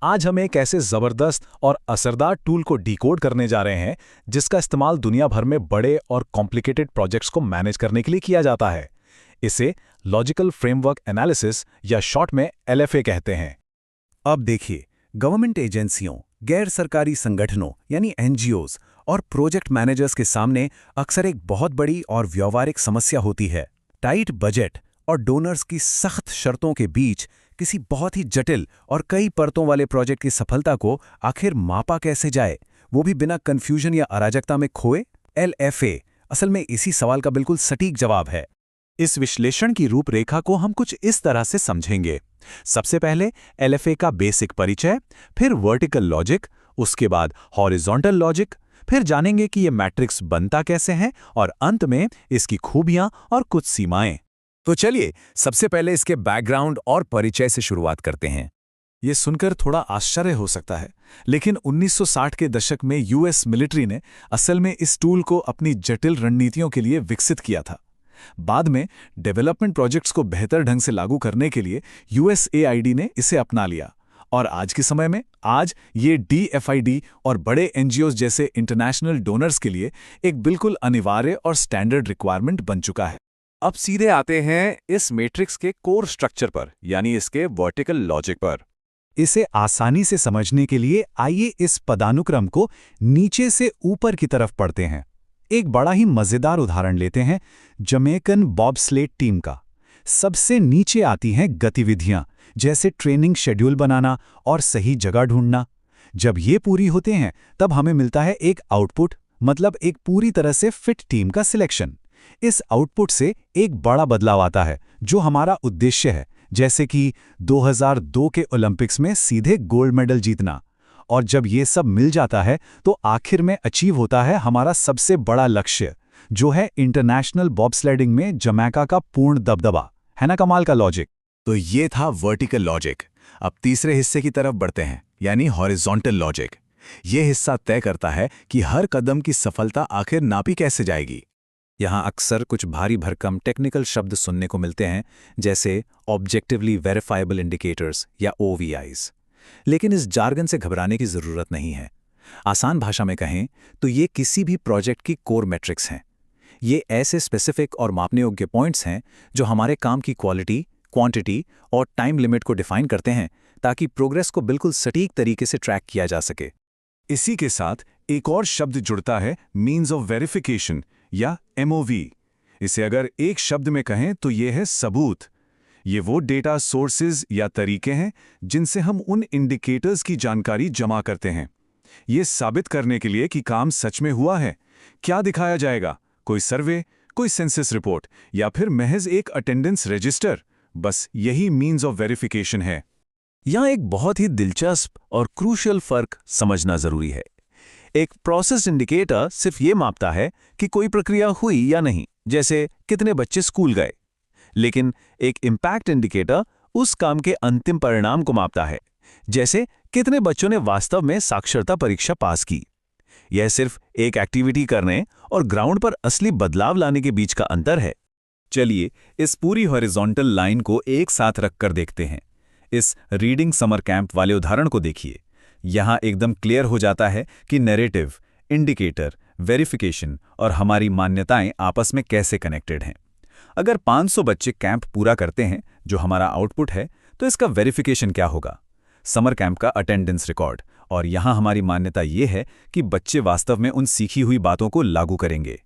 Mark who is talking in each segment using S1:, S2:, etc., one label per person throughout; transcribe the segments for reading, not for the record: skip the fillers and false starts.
S1: आज हम एक ऐसे जबरदस्त और असरदार टूल को डिकोड करने जा रहे हैं जिसका इस्तेमाल दुनिया भर में बड़े और कॉम्प्लिकेटेड प्रोजेक्ट्स को मैनेज करने के लिए किया जाता है। इसे लॉजिकल फ्रेमवर्क एनालिसिस या शॉर्ट में एलएफए कहते हैं।
S2: अब देखिए, गवर्नमेंट एजेंसियों, गैर सरकारी संगठनों यानी एनजीओज और प्रोजेक्ट मैनेजर्स के सामने अक्सर एक बहुत बड़ी और व्यावहारिक समस्या होती है। टाइट बजट और डोनर्स की सख्त शर्तों के बीच किसी बहुत ही जटिल और कई परतों वाले प्रोजेक्ट की सफलता को आखिर मापा कैसे जाए, वो भी बिना कंफ्यूजन या अराजकता में खोए। एलएफए असल में इसी सवाल का बिल्कुल सटीक जवाब है।
S1: इस विश्लेषण की रूपरेखा को हम कुछ इस तरह से समझेंगे। सबसे पहले एलएफए का बेसिक परिचय, फिर वर्टिकल लॉजिक, उसके बाद हॉरिजॉन्टल लॉजिक, फिर जानेंगे कि ये मैट्रिक्स बनता कैसे है और अंत में इसकी खूबियां और कुछ सीमाएं।
S2: तो चलिए सबसे पहले इसके बैकग्राउंड और परिचय से शुरुआत करते हैं।
S1: ये सुनकर थोड़ा आश्चर्य हो सकता है, लेकिन 1960 के दशक में यूएस मिलिट्री ने असल में इस टूल को अपनी जटिल रणनीतियों के लिए विकसित किया था। बाद में डेवलपमेंट प्रोजेक्ट्स को बेहतर ढंग से लागू करने के लिए यूएसएआईडी ने इसे अपना लिया और आज के समय में ये डीएफआईडी और एनजीओज एनजीओज जैसे इंटरनेशनल डोनर्स के लिए एक बिल्कुल अनिवार्य और स्टैंडर्ड रिक्वायरमेंट बन चुका है।
S2: अब सीधे आते हैं इस मैट्रिक्स के कोर स्ट्रक्चर पर, यानी इसके वर्टिकल लॉजिक पर।
S1: इसे आसानी से समझने के लिए आइए इस पदानुक्रम को नीचे से ऊपर की तरफ पढ़ते हैं। एक बड़ा ही मजेदार उदाहरण लेते हैं जमैकन बॉबस्लेड टीम का। सबसे नीचे आती हैं गतिविधियां, जैसे ट्रेनिंग शेड्यूल बनाना और सही जगह ढूंढना। जब ये पूरी होते हैं तब हमें मिलता है एक आउटपुट, मतलब एक पूरी तरह से फिट टीम का सिलेक्शन। इस आउटपुट से एक बड़ा बदलाव आता है जो हमारा उद्देश्य है, जैसे कि 2002 के ओलंपिक्स में सीधे गोल्ड मेडल जीतना। और जब ये सब मिल जाता है तो आखिर में अचीव होता है हमारा सबसे बड़ा लक्ष्य, जो है इंटरनेशनल बॉबस्लेडिंग में जमैका का पूर्ण दबदबा। है ना कमाल का लॉजिक?
S2: तो ये था वर्टिकल लॉजिक। अब तीसरे हिस्से की तरफ बढ़ते हैं, यानी हॉरिजॉन्टल लॉजिक। ये हिस्सा तय करता है कि हर कदम की सफलता आखिर नापी कैसे जाएगी।
S1: यहाँ अक्सर कुछ भारी भरकम टेक्निकल शब्द सुनने को मिलते हैं, जैसे ऑब्जेक्टिवली वेरीफाइबल इंडिकेटर्स या OVIs। लेकिन इस जार्गन से घबराने की ज़रूरत नहीं है। आसान भाषा में कहें तो ये किसी भी प्रोजेक्ट की कोर मैट्रिक्स हैं। ये ऐसे स्पेसिफिक और मापने योग्य पॉइंट्स हैं जो हमारे काम की क्वालिटी, क्वांटिटी और टाइम लिमिट को डिफाइन करते हैं, ताकि प्रोग्रेस को बिल्कुल सटीक तरीके से ट्रैक किया जा सके।
S2: इसी के साथ एक और शब्द जुड़ता है, मीन्स ऑफ वेरिफिकेशन या MOV। इसे अगर एक शब्द में कहें तो ये है सबूत। ये वो डेटा सोर्सेज या तरीके हैं जिनसे हम उन इंडिकेटर्स की जानकारी जमा करते हैं। ये साबित करने के लिए कि काम सच में हुआ है। क्या दिखाया जाएगा? कोई सर्वे, कोई सेंसस रिपोर्ट या फिर महज एक अटेंडेंस रजिस्टर? बस यही मीन्स ऑफ वेरिफिकेशन है।
S1: यहाँ एक बहुत ही दिलचस्प और क्रूशियल फर्क समझना जरूरी है। एक प्रोसेस इंडिकेटर सिर्फ ये मापता है कि कोई प्रक्रिया हुई या नहीं, जैसे कितने बच्चे स्कूल गए। लेकिन एक इम्पैक्ट इंडिकेटर उस काम के अंतिम परिणाम को मापता है, जैसे कितने बच्चों ने वास्तव में साक्षरता परीक्षा पास की। यह सिर्फ एक एक्टिविटी करने और ग्राउंड पर असली बदलाव लाने के बीच का अंतर है। चलिए इस पूरी हॉरिजॉन्टल लाइन को एक साथ रखकर देखते हैं। इस रीडिंग समर कैंप वाले उदाहरण को देखिए। यहाँ एकदम क्लियर हो जाता है कि नैरेटिव, इंडिकेटर, वेरिफिकेशन और हमारी मान्यताएं आपस में कैसे कनेक्टेड हैं। अगर 500 बच्चे कैंप पूरा करते हैं, जो हमारा आउटपुट है, तो इसका वेरिफिकेशन क्या होगा? समर कैंप का अटेंडेंस रिकॉर्ड। और यहाँ हमारी मान्यता ये है कि बच्चे वास्तव में उन सीखी हुई बातों को लागू करेंगे।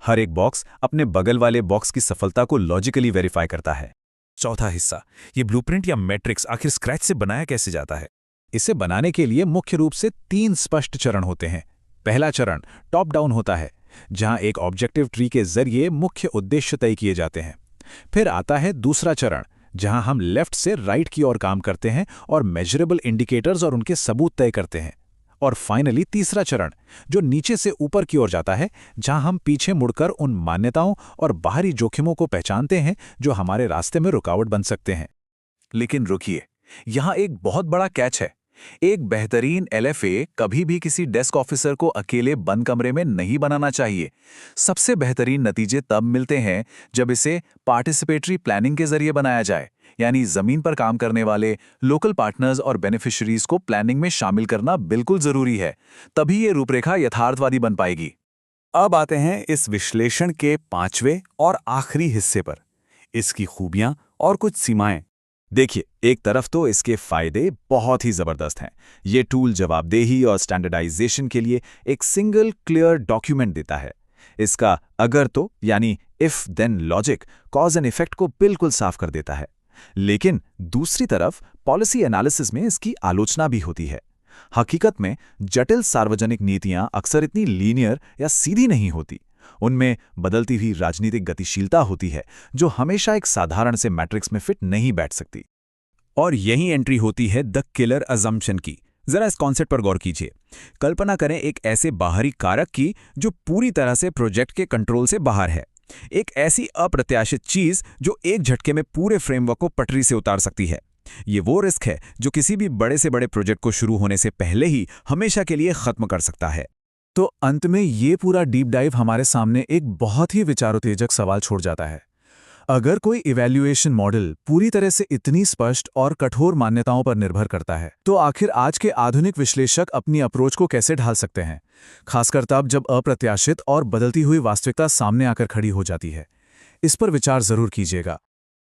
S1: हर एक बॉक्स अपने बगल वाले बॉक्स की सफलता को लॉजिकली वेरीफाई करता है।
S2: चौथा हिस्सा, ये ब्लूप्रिंट या मैट्रिक्स आखिर स्क्रैच से बनाया कैसे जाता है?
S1: इसे बनाने के लिए मुख्य रूप से 3 स्पष्ट चरण होते हैं। पहला चरण टॉप डाउन होता है, जहां एक ऑब्जेक्टिव ट्री के जरिए मुख्य उद्देश्य तय किए जाते हैं। फिर आता है दूसरा चरण, जहां हम लेफ्ट से राइट की ओर काम करते हैं और मेजरेबल इंडिकेटर्स और उनके सबूत तय करते हैं। और फाइनली तीसरा चरण, जो नीचे से ऊपर की ओर जाता है, जहां हम पीछे मुड़कर उन मान्यताओं और बाहरी जोखिमों को पहचानते हैं जो हमारे रास्ते में रुकावट बन सकते हैं।
S2: लेकिन रुकिए, यहां एक बहुत बड़ा कैच है। एक बेहतरीन LFA कभी भी किसी डेस्क ऑफिसर को अकेले बंद कमरे में नहीं बनाना चाहिए। सबसे बेहतरीन नतीजे तब मिलते हैं जब इसे पार्टिसिपेटरी प्लानिंग के जरिए बनाया जाए, यानी जमीन पर काम करने वाले लोकल पार्टनर्स और बेनिफिशियरीज को प्लानिंग में शामिल करना बिल्कुल जरूरी है। तभी ये रूपरेखा यथार्थवादी बन पाएगी।
S3: अब आते हैं इस विश्लेषण के 5वें और आखिरी हिस्से पर, इसकी खूबियां और कुछ सीमाएं।
S1: देखिए, एक तरफ तो इसके फायदे बहुत ही जबरदस्त हैं। ये टूल जवाबदेही और स्टैंडर्डाइजेशन के लिए एक सिंगल क्लियर डॉक्यूमेंट देता है। इसका अगर तो यानी if then logic cause and effect को बिल्कुल साफ कर देता है। लेकिन दूसरी तरफ पॉलिसी एनालिसिस में इसकी आलोचना भी होती है। हकीकत में जटिल सार्वजनिक नीतियां अक्सर इतनी लीनियर या सीधी नहीं होती। उनमें बदलती हुई राजनीतिक गतिशीलता होती है जो हमेशा एक साधारण से मैट्रिक्स में फिट नहीं बैठ सकती।
S3: और यही एंट्री होती है द किलर अजम्पशन की। जरा इस कॉन्सेप्ट पर गौर कीजिए। कल्पना करें एक ऐसे बाहरी कारक की जो पूरी तरह से प्रोजेक्ट के कंट्रोल से बाहर है। एक ऐसी अप्रत्याशित चीज जो एक झटके में पूरे फ्रेमवर्क को पटरी से उतार सकती है। ये वो रिस्क है जो किसी भी बड़े से बड़े प्रोजेक्ट को शुरू होने से पहले ही हमेशा के लिए खत्म कर सकता है।
S2: तो अंत में ये पूरा डीप डाइव हमारे सामने एक बहुत ही विचारोत्तेजक सवाल छोड़ जाता है। अगर कोई इवैल्यूएशन मॉडल पूरी तरह से इतनी स्पष्ट और कठोर मान्यताओं पर निर्भर करता है, तो आखिर आज के आधुनिक विश्लेषक अपनी अप्रोच को कैसे ढाल सकते हैं, खासकर तब जब अप्रत्याशित और बदलती हुई वास्तविकता सामने आकर खड़ी हो जाती है। इस पर विचार जरूर कीजिएगा।